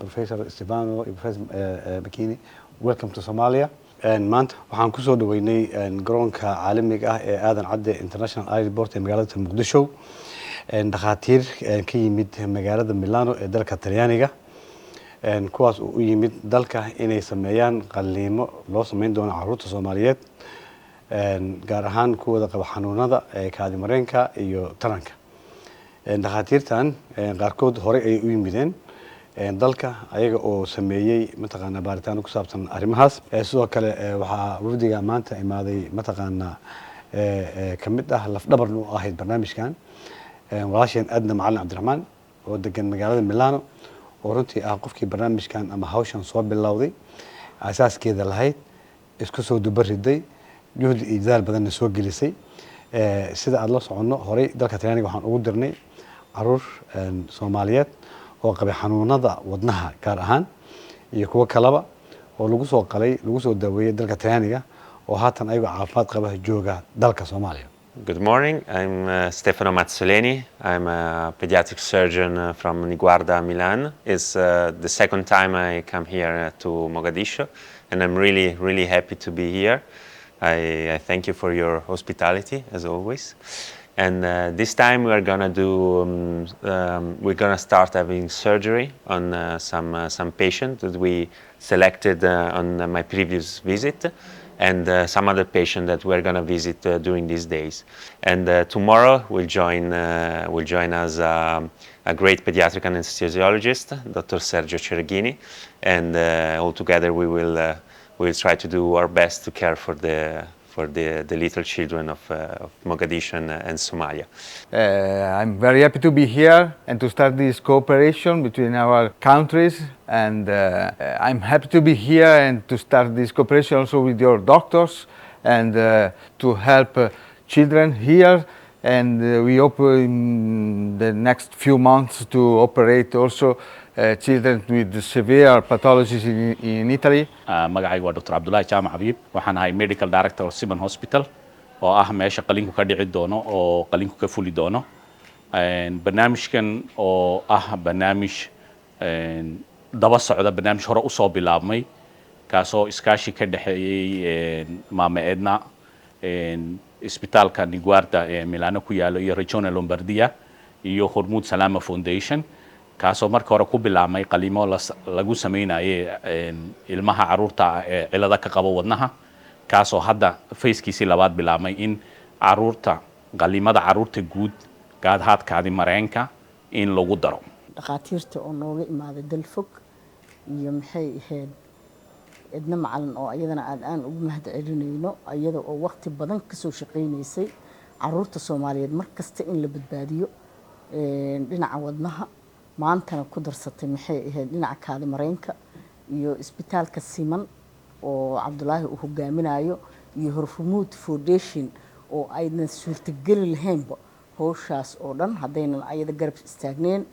Professor Stefano and Professor Bikini. Welcome to Somalia. And maanta waxaan ku soo dhaweynay garoonka caalamiga ah ee Aadan Cadde International Airport ee magaalada Muqdisho. Dhakhaatiir ka yimid magaalada Milano ee dalka Talyaaniga. Kuwaas u yimid dalka inay sameeyaan qaliimo loo sameyn doono carruurta Soomaaliyeed. Gaar ahaan kuwada qaba xanuunada kaadi mareenka iyo taranka. Dhakhaatiirtan qaarkood hore ay u yimideen dalka ayaga oo sameeyay mataqaana baaritaan ku saabsan arrimahaas. Sidoo kale waxaa wafdiga maanta imaaday mataqaana kamid ah laf dhabar u ahayd barnaamijkan walaasheen Adna Macalin Cabdiraxmaan oo degan magaalada Milano oo runtii ah qofkii barnaamijkan ama hawshan soo bilowday asaaskeeda lahayd isku soo dubariday juhdi iyo dadaal badan soo gelisay sida aad la socono hore dalka Talyaaniga waxaan ugu dirnay caruur Soomaaliyeed oo qaba xanuunada wadnaha gaar ahaan iyo kuwa kalaba oo lagu soo qalay lagu soo daweeyay dalka Talyaaniga oo haatan ayaga caafimaad qaba jooga dalka Soomaaliya. Good morning, I'm Stefano Mazzoleni. I'm a pediatric surgeon from Niguarda, Milan. It's the second time I come here to Mogadishu, and I'm really happy to be here. I thank you for your hospitality, as always. And this time we're gonna start having surgery on some patient that we selected on my previous visit, and some other patient that we're gonna visit during these days. And tomorrow will join us a great pediatric anesthesiologist, Dr. Sergio Cereghini, and all together we'll try to do our best to care for the little children of Mogadishu and Somalia. I'm very happy to be here and to start this cooperation between our countries, and I'm happy to be here and to start this cooperation also with your doctors and to help children here, and we hope in the next few months to operate also children with severe pathologies in Italy. magacaygu waa Dr. Abdullahi Jaamac Habib, waxaan ahay Medical Director of Siman Hospital oo ah meesha qalinku ka dhici doono oo qalinku ka fuli doono. Barnaamijkan oo ah barnaamij daba socda barnaamij hore u soo bilaabmay kaasoo iskaashi ka dhaxeeyay Maama Edna isbitaalka Niguarda ee Milano ku yaalo iyo Regione Lombardia iyo Hormuud Salama Foundation kaasoo marka hore ku bilaabmay qaliimo lagu sameeyay ilmaha caruurta ee cilada ka qaba wadnaha kaasoo hadda fayskiisii labaad bilaabmay in caruurta qaliimada caruurta guud gaadhaadkaadi mareenka in lagu daro. dhakhaatiirta oo nooga imaaday dalfog iyo maxay ahayd Edna Macalin oo ayadana aan ugu mahad celinayno ayada oo waqti badan ka soo shaqeynaysay caruurta Soomaaliyeed markasta in la badbaadiyo dhinaca wadnaha maantana ku darsatay maxay ahayd dhinaca kaadi mareenka iyo isbitaalka Siman oo Cabdullaahi uu hogaaminayo iyo Hormuud Foundation oo ayna suurtagal lahaynba hawshaas oo dhan hadaynan ayada garab istaagneen